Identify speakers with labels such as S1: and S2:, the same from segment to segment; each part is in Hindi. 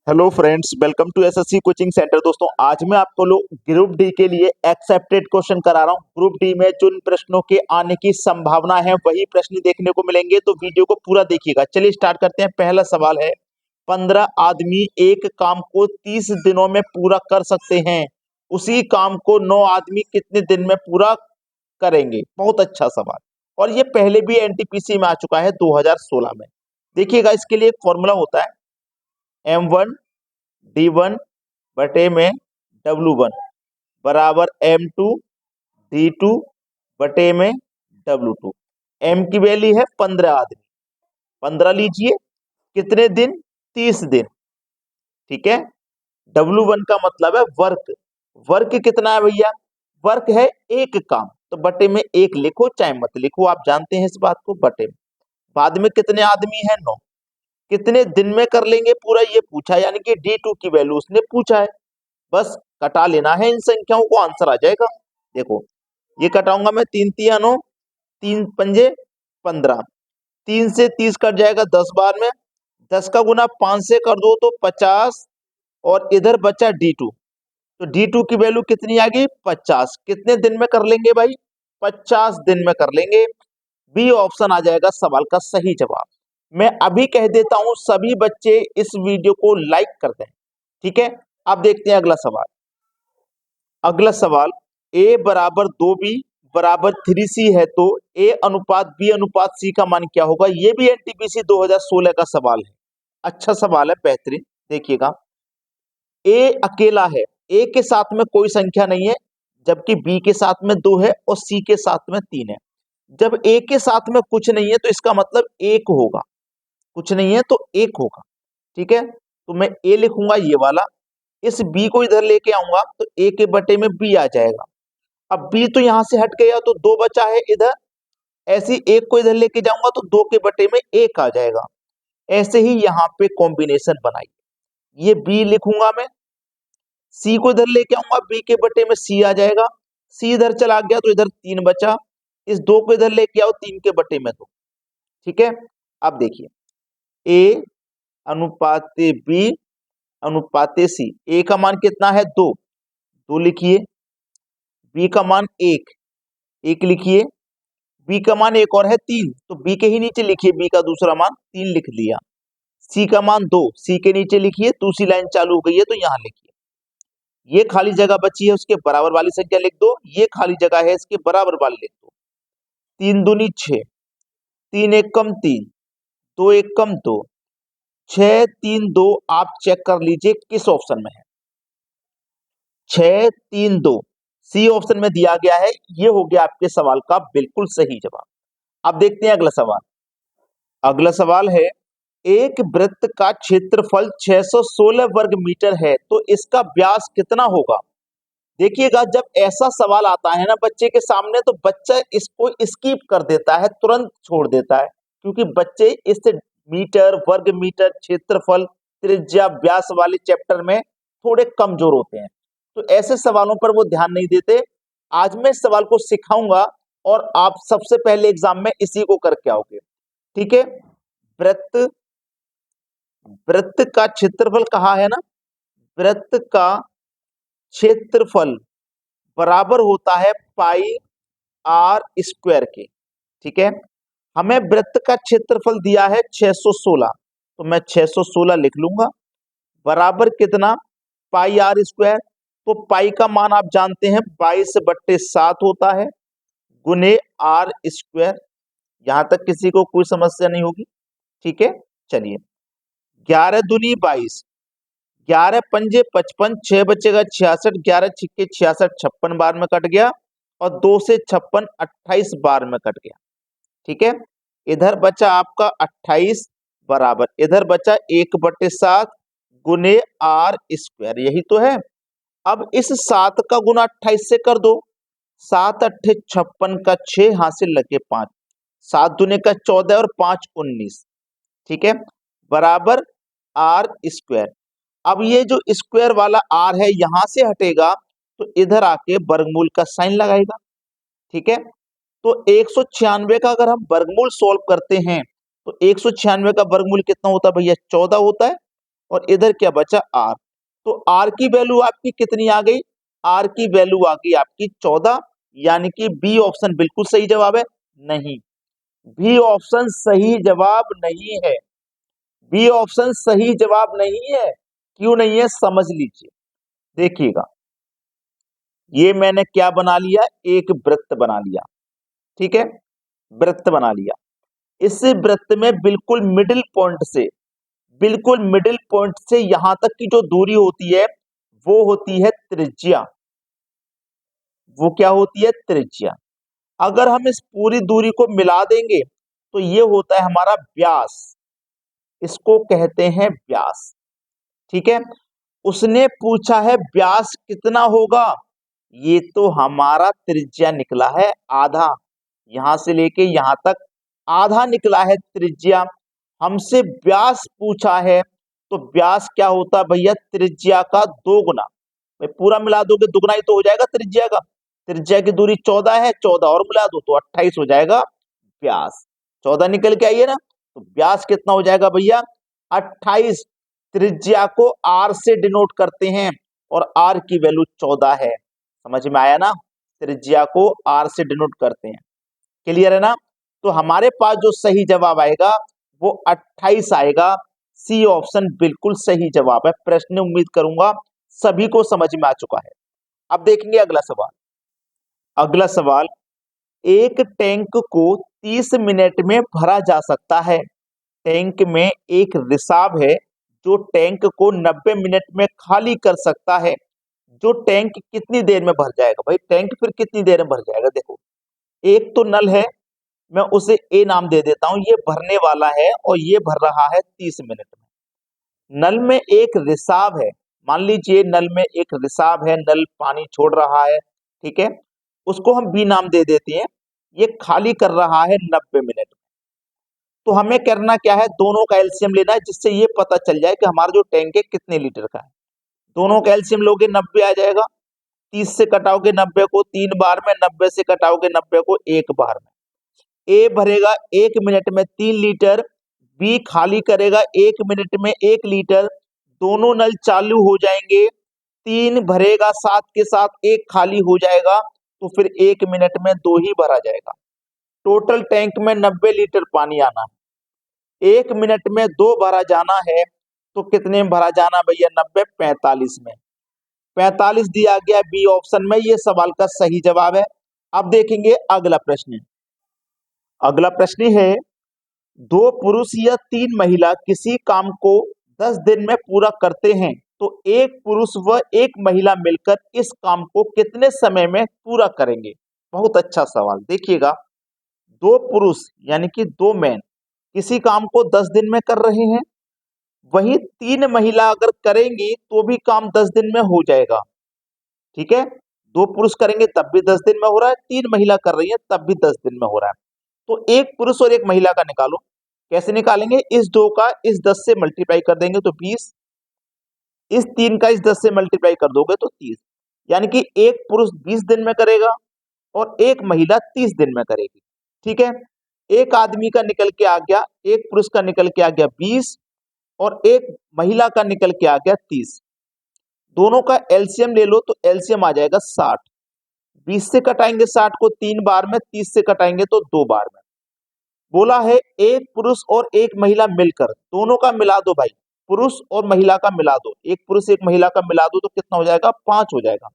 S1: Hello friends, welcome to SSC coaching centre. दोस्तों, आज मैं आपको लोग ग्रुप डी के लिए एक्सेप्टेड क्वेश्चन करा रहा हूं। ग्रुप डी में जिन प्रश्नों के आने की संभावना है वही प्रश्न देखने को मिलेंगे, तो वीडियो को पूरा देखिएगा। चलिए स्टार्ट करते हैं। पहला सवाल है, 15 आदमी एक काम को 30 दिनों में पूरा कर सकते हैं, उसी काम को 9 आदमी कितने दिन में पूरा करेंगे? बहुत अच्छा सवाल, और ये पहले भी एनटीपीसी में आ चुका है 2016 में। देखिएगा, इसके लिए एक फॉर्मूला होता है, M1 D1 बटे में W1 बराबर M2 D2 बटे में W2। M की वैल्यू है 15 आदमी, 15 लीजिए, कितने दिन? 30 दिन। ठीक है। W1 का मतलब है वर्क। वर्क कितना है भैया? वर्क है एक काम, तो बटे में एक लिखो, चाहे मत लिखो, आप जानते हैं इस बात को। बटे में बाद में कितने आदमी है? 9। कितने दिन में कर लेंगे पूरा, ये पूछा, यानी कि D2 की वैल्यू उसने पूछा है। बस कटा लेना है इन संख्याओं को, आंसर आ जाएगा। देखो, ये कटाऊंगा मैं, 3 तिया 9, 3 पंजे 15, 3 से 30 कट जाएगा 10 बार में, 10 का गुना 5 से कर दो तो 50, और इधर बचा D2, तो D2 की वैल्यू कितनी आ गई? 50। कितने दिन में कर लेंगे भाई? 50 दिन में कर लेंगे। बी ऑप्शन आ जाएगा सवाल का सही जवाब। मैं अभी कह देता हूं, सभी बच्चे इस वीडियो को लाइक कर दें। ठीक है। अब देखते हैं अगला सवाल। अगला सवाल, a बराबर 2b बराबर 3c है, तो a अनुपात b अनुपात c का मान क्या होगा? ये भी एनटीपीसी 2016 का सवाल है। अच्छा सवाल है, बेहतरीन। देखिएगा, a अकेला है, a के साथ में कोई संख्या नहीं है, जबकि b के साथ में 2 है और c के साथ में 3 है। जब a के साथ में कुछ नहीं है तो इसका मतलब 1 होगा, कुछ नहीं है तो 1 होगा। ठीक है, तो मैं a लिखूंगा ये वाला, इस b को इधर लेके आऊंगा तो a के बटे में b आ जाएगा। अब b तो यहां से हट गया तो 2 बचा है इधर, ऐसे ही 1 को इधर लेके जाऊंगा तो 2 के बटे में 1 आ जाएगा। ऐसे ही यहाँ पे कॉम्बिनेशन बनाई, ये b लिखूंगा मैं, c को इधर लेके आऊंगा, b के बटे में c आ जाएगा, c इधर चला गया तो इधर 3 बचा, इस 2 को इधर लेके आओ, 3 के बटे में 2। ठीक है। अब देखिए, a अनुपाते b अनुपाते c, a का मान कितना है? 2, 2 लिखिए, b का मान 1, 1 लिखिए, b का मान एक और है 3, तो b के ही नीचे लिखिए b का दूसरा मान, 3 लिख लिया। c का मान 2, c के नीचे लिखिए, दूसरी लाइन चालू हो गई है तो यहां लिखिए। ये खाली जगह बची है, उसके बराबर वाली संख्या लिख दो, ये खाली जगह है, इसके बराबर वाली लिख दो। 3 दूनी 6, 3 एक कम 3, 2 एक कम 2, 6 3 2। आप चेक कर लीजिए किस ऑप्शन में है। 6 3 2 सी ऑप्शन में दिया गया है। ये हो गया आपके सवाल का बिल्कुल सही जवाब। अब देखते हैं अगला सवाल। अगला सवाल है, एक वृत्त का क्षेत्रफल 616 वर्ग मीटर है, तो इसका व्यास कितना होगा? देखिएगा, जब ऐसा सवाल आता है ना बच्चे के सामने, तो बच्चा इसको स्किप कर देता है, तुरंत छोड़ देता है, क्योंकि बच्चे इस मीटर, वर्ग मीटर, क्षेत्रफल, त्रिज्या, व्यास वाले चैप्टर में थोड़े कमजोर होते हैं, तो ऐसे सवालों पर वो ध्यान नहीं देते। आज मैं इस सवाल को सिखाऊंगा और आप सबसे पहले एग्जाम में इसी को करके आओगे। ठीक है। वृत्त, वृत्त का क्षेत्रफल कहा है ना, वृत्त का क्षेत्रफल बराबर होता है पाई आर स्क्वायर के। ठीक है। हमें वृत्त का क्षेत्रफल दिया है 616, तो मैं 616 लिख लूंगा, बराबर कितना? पाई आर स्क्वायर। तो पाई का मान आप जानते हैं 22/7 होता है, गुने आर स्क्वायर। यहां तक किसी को कोई समस्या नहीं होगी। ठीक है। चलिए, 11 दूनी 22, 11 पंजे 55, 6 बचेगा 66, 11 छिक्के 66, 56 बार में कट गया, और 2 से 56 28 बार में कट गया। ठीक है। इधर बचा आपका 28, बराबर इधर बचा 1/7 गुने आर स्क्वायर, यही तो है। अब इस 7 का गुना 28 से कर दो, 7 अट्ठे 56 का 6 हासिल लगे 5, 7 दूने का 14 और 5 19। ठीक है, बराबर आर स्क्वायर। अब ये जो स्क्वायर वाला आर है यहां से हटेगा, तो इधर आके वर्गमूल का साइन लगाएगा। ठीक है। तो 196 का अगर हम वर्गमूल सॉल्व करते हैं, तो 196 का वर्गमूल कितना होता है भैया? 14 होता है, और इधर क्या बचा आर। तो आर की वैल्यू आपकी कितनी आ गई, आर की वैल्यू आ गई आपकी 14, यानी कि बी ऑप्शन बिल्कुल सही जवाब है। नहीं, बी ऑप्शन सही जवाब नहीं है, बी ऑप्शन सही जवाब नहीं है। क्यों नहीं है समझ लीजिए, देखिएगा ये मैंने क्या बना लिया, एक वृत्त बना लिया, ठीक है, वृत्त बना लिया। इस वृत्त में बिल्कुल मिडिल पॉइंट से, बिल्कुल मिडिल पॉइंट से यहां तक की जो दूरी होती है वो होती है त्रिज्या, वो क्या होती है त्रिज्या। अगर हम इस पूरी दूरी को मिला देंगे तो ये होता है हमारा व्यास, इसको कहते हैं व्यास, ठीक है। उसने पूछा है व्यास कितना होगा, ये तो हमारा त्रिज्या निकला है आधा, यहां से लेके यहां तक आधा निकला है त्रिज्या। हमसे व्यास पूछा है तो व्यास क्या होता है भैया, त्रिज्या का 2 गुना। भाई पूरा मिला दोगे दुगना ही तो हो जाएगा त्रिज्या का, त्रिज्या की दूरी 14 है, 14 और मिला दो तो 28 हो जाएगा व्यास। 14 निकल के आइए ना, तो व्यास कितना हो जाएगा भैया 28। त्रिज्या को आर से डिनोट करते हैं और आर की वैल्यू 14 है, समझ में आया ना, त्रिज्या को आर से डिनोट करते हैं, क्लियर है ना। तो हमारे पास जो सही जवाब आएगा वो 28 आएगा। सी ऑप्शन बिल्कुल सही जवाब है। प्रश्न उम्मीद करूंगा सभी को समझ में आ चुका है। अब देखेंगे अगला सवाल। अगला सवाल, एक टैंक को 30 मिनट में भरा जा सकता है। टैंक में एक रिसाव है जो टैंक को 90 मिनट में खाली कर सकता है। जो टैंक कितनी देर में भर जाएगा, भाई टैंक फिर कितनी देर में भर जाएगा। देखो एक तो नल है, मैं उसे ए नाम दे देता हूं, ये भरने वाला है और ये भर रहा है 30 मिनट में। नल में एक रिसाव है, मान लीजिए नल में एक रिसाव है, नल पानी छोड़ रहा है, ठीक है, उसको हम बी नाम दे देते हैं। ये खाली कर रहा है 90 मिनट में। तो हमें करना क्या है, दोनों का एलसीएम लेना है जिससे ये पता चल जाए कि हमारा जो टैंक है कितने लीटर का है। दोनों का एलसीएम लोगे 90 आ जाएगा, 30 से कटाओगे 90 को 3 बार में, 90 से कटाओगे 90 को 1 बार में। ए भरेगा 1 मिनट में 3 लीटर, बी खाली करेगा 1 मिनट में 1 लीटर। दोनों नल चालू हो जाएंगे, 3 भरेगा साथ के साथ 1 खाली हो जाएगा, तो फिर 1 मिनट में 2 ही भरा जाएगा। टोटल टैंक में 90 लीटर पानी आना है, 1 मिनट में 2 भरा जाना है, तो कितने में भरा जाना भैया 90, 45 में। 45 दिया गया बी ऑप्शन में, ये सवाल का सही जवाब है। अब देखेंगे अगला प्रश्न। अगला प्रश्न है, 2 पुरुष या 3 महिला किसी काम को 10 दिन में पूरा करते हैं तो एक पुरुष व एक महिला मिलकर इस काम को कितने समय में पूरा करेंगे। बहुत अच्छा सवाल, देखिएगा 2 पुरुष यानी कि 2 मैन किसी काम को 10 दिन में कर रहे हैं, वहीं 3 महिला अगर करेंगी तो भी काम 10 दिन में हो जाएगा, ठीक है। 2 पुरुष करेंगे तब भी 10 दिन में हो रहा है, 3 महिला कर रही है तब भी 10 दिन में हो रहा है। तो एक पुरुष और एक महिला का निकालो, कैसे निकालेंगे, इस 2 का इस 10 से मल्टीप्लाई कर देंगे तो 20, इस 3 का इस 10 से मल्टीप्लाई कर दोगे तो 30, यानी कि एक पुरुष 20 दिन में करेगा और एक महिला 30 दिन में करेगी, ठीक है। एक आदमी का निकल के आ गया, एक पुरुष का निकल के आ गया 20 और एक महिला का निकल के आ गया 30। दोनों का एलसीएम ले लो तो एलसीएम आ जाएगा 60। 20 से कटाएंगे 60 को 3 बार में, 30 से कटाएंगे तो 2 बार में। बोला है एक पुरुष और एक महिला मिलकर, दोनों का मिला दो भाई, पुरुष और महिला का मिला दो, एक पुरुष एक महिला का मिला दो तो कितना हो जाएगा 5 हो जाएगा।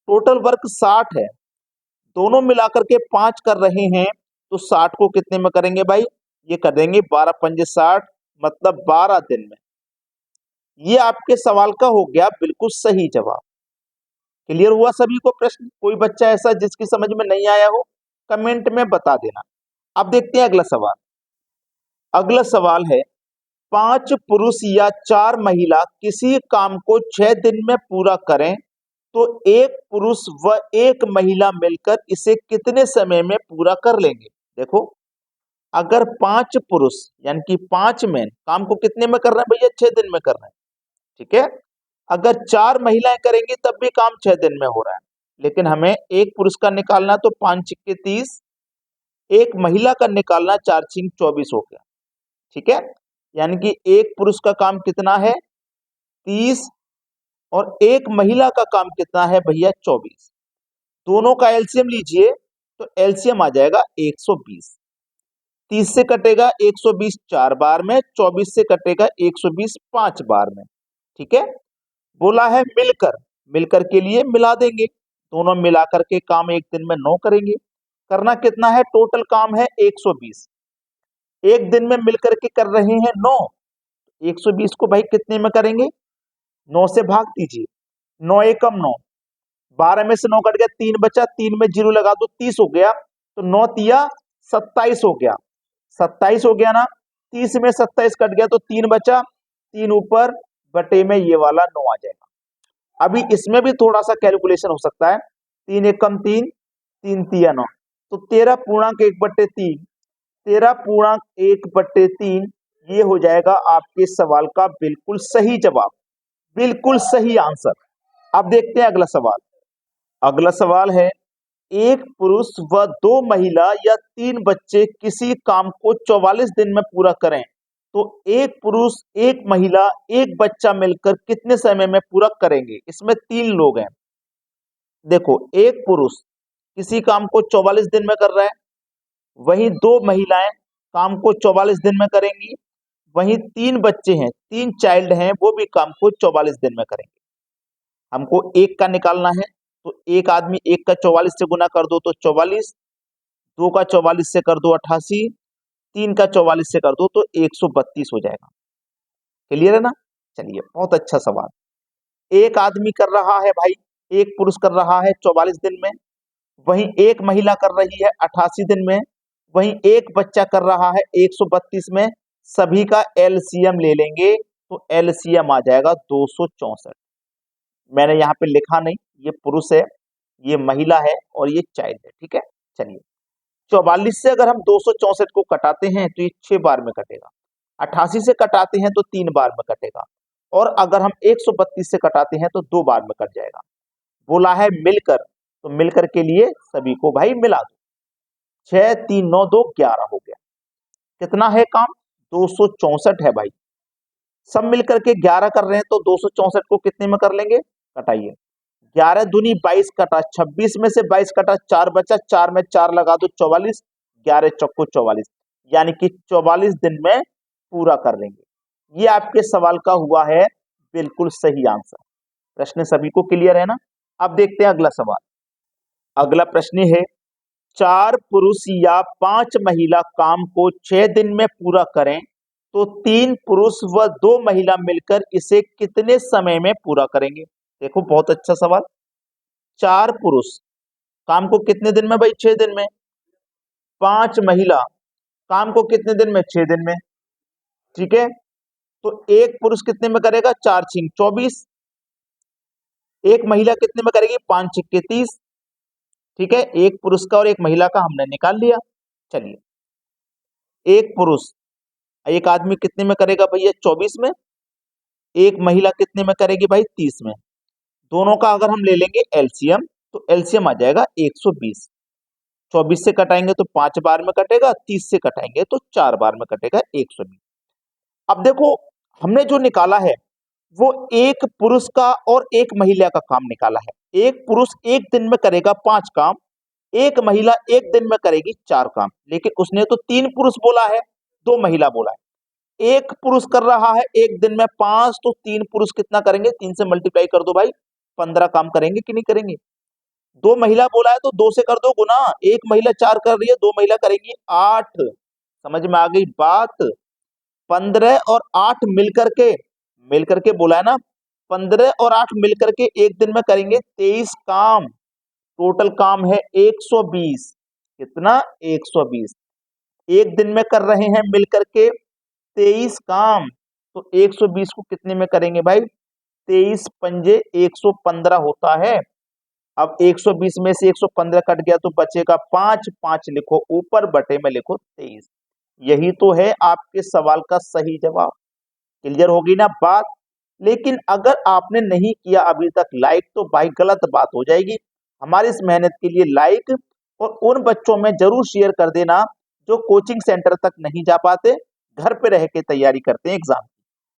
S1: टोटल वर्क 60 है, दोनों मिलाकर के 5 कर रहे हैं, तो 60 को कितने में करेंगे भाई, ये कर देंगे 12 पंजे 60, मतलब 12 दिन में। ये आपके सवाल का हो गया बिल्कुल सही जवाब। क्लियर हुआ सभी को प्रश्न, कोई बच्चा ऐसा जिसकी समझ में नहीं आया हो कमेंट में बता देना। अब देखते हैं अगला सवाल। अगला सवाल है, 5 पुरुष या 4 महिला किसी काम को 6 दिन में पूरा करें तो एक पुरुष व एक महिला मिलकर इसे कितने समय में पूरा कर लेंगे। देखो अगर 5 पुरुष यानी कि 5 मैन काम को कितने में कर रहे हैं भैया, 6 दिन में कर रहे हैं, ठीक है। अगर 4 महिलाएं करेंगी तब भी काम 6 दिन में हो रहा है, लेकिन हमें एक पुरुष का निकालना तो 5 छिक्के 30, एक महिला का निकालना 4 छिंक 24 हो गया, ठीक है। यानी कि एक पुरुष का काम कितना है 30 और एक महिला का काम कितना है भैया 24। दोनों का एलसीएम लीजिए तो एलसीएम आ जाएगा 120। 30 से कटेगा 120 4 बार में, 24 से कटेगा 120 5 बार में। ठीक है, बोला है मिलकर, मिलकर के लिए मिला देंगे, दोनों मिला करके काम एक दिन में 9 करेंगे। करना कितना है, टोटल काम है 120, एक दिन में मिलकर के कर रहे हैं 9। 120 को भाई कितने में करेंगे, 9 से भाग दीजिए, 9 एकम 9, 12 में से 9 कट गया, 3 बचा, 3 में 0 लगा दो, 30 हो गया, तो 9 तिया 27 हो गया, 27 हो गया ना, 30 में 27 कट गया तो 3 बचा, 3 ऊपर बटे में ये वाला 9 आ जाएगा। अभी इसमें भी थोड़ा सा कैलकुलेशन हो सकता है, 3 एकम 3, 3 तिया 9, तो 13.1/3, 13.1/3 ये हो जाएगा आपके सवाल का बिल्कुल सही जवाब, बिल्कुल सही आंसर। अब देखते हैं अगला सवाल। अगला सवाल है, एक पुरुष व 2 महिला या 3 बच्चे किसी काम को 44 दिन में पूरा करें तो एक पुरुष, एक महिला, एक बच्चा मिलकर कितने समय में पूरा करेंगे। इसमें 3 लोग हैं। देखो, एक पुरुष किसी काम को 44 दिन में कर रहा है, वहीं 2 महिलाएं काम को 44 दिन में करेंगी, वहीं 3 बच्चे हैं, 3 चाइल्ड हैं, वो भी काम को 44 दिन में करेंगे। हमको एक का निकालना है, तो एक आदमी एक का 44 से गुना कर दो तो 44, 2 का 44 से कर दो 88, 3 का 44 से कर दो तो 132 हो जाएगा। क्लियर है ना। चलिए, बहुत अच्छा सवाल। एक आदमी कर रहा है भाई, एक पुरुष कर रहा है 44 दिन में, वहीं एक महिला कर रही है 88 दिन में, वहीं एक बच्चा कर रहा है 132 में। सभी का एलसीएम ले लेंगे तो एलसीएम आ जाएगा 264। मैंने यहाँ पे लिखा नहीं, ये पुरुष है, ये महिला है और ये चाइल्ड है। ठीक है, चलिए, 44 से अगर हम 264 को कटाते हैं तो ये 6 बार में कटेगा, 88 से कटाते हैं तो 3 बार में कटेगा, और अगर हम 132 से कटाते हैं तो 2 बार में कट जाएगा। बोला है मिलकर, तो मिलकर के लिए सभी को भाई मिला दो, 6 3 9 2 11 हो गया। कितना है काम, 264 है भाई। सब मिलकर के 11 कर रहे हैं तो 264 को कितने में कर लेंगे, कटाइए, 11 दूनी 22 कटा, 26 में से 22 कटा, 4 बचा, 4 में 4 लगा दो 44, 11 चौको 44, यानी कि 44 दिन में पूरा कर लेंगे। ये आपके सवाल का हुआ है बिल्कुल सही आंसर। प्रश्न सभी को क्लियर है ना। अब देखते हैं अगला सवाल। अगला प्रश्न है, 4 पुरुष या 5 महिला काम को 6 दिन में पूरा करें तो 3 पुरुष व 2 महिला मिलकर इसे कितने समय में पूरा करेंगे। देखो, बहुत अच्छा सवाल। 4 पुरुष काम को कितने दिन में भाई, 6 दिन में। 5 महिला काम को कितने दिन में, 6 दिन में। ठीक है, तो एक पुरुष कितने में करेगा, 4 छिंग 24, एक महिला कितने में करेगी, 5 छिक्के 30। ठीक है, एक पुरुष का और एक महिला का हमने निकाल लिया। चलिए, एक पुरुष, एक आदमी कितने में करेगा भैया, 24 में, एक महिला कितने में करेगी भाई, 30 में। दोनों का अगर हम ले लेंगे एलसीएम तो एलसीएम आ जाएगा 120। 24 से कटाएंगे तो 5 बार में कटेगा, 30 से कटाएंगे तो 4 बार में कटेगा, 120। अब देखो, हमने जो निकाला है वो एक पुरुष का और एक महिला का काम निकाला है। एक पुरुष एक दिन में करेगा 5 काम, एक महिला एक दिन में करेगी 4 काम, लेकिन उसने तो 3 पुरुष बोला है, 2 महिला बोला है। एक पुरुष कर रहा है एक दिन में 5, तो 3 पुरुष कितना करेंगे, 3 से मल्टीप्लाई कर दो भाई, 15 काम करेंगे कि नहीं करेंगे। 2 महिला बोला है तो 2 से कर दो गुना, एक महिला 4 कर रही है, 2 महिला करेंगी 8। समझ में आ गई बात। 15 और 8 मिलकर के बोला है ना, 15 और 8 मिलकर के एक दिन में करेंगे 23 काम। टोटल काम है 120। कितना, 120। एक दिन में कर रहे हैं मिलकर के 23 काम, तो 120 को कितने में करेंगे भाई, 23 पंजे 115 होता है। अब 120 में से 115 कट गया तो बचेगा 5, 5 लिखो ऊपर, बटे में लिखो 23। यही तो है आपके सवाल का सही जवाब। क्लियर होगी ना बात। लेकिन अगर आपने नहीं किया अभी तक लाइक तो भाई गलत बात हो जाएगी। हमारी इस मेहनत के लिए लाइक और उन बच्चों में जरूर शेयर कर देना जो कोचिंग सेंटर तक नहीं जा पाते, घर पे रह के तैयारी करते हैं एग्जाम।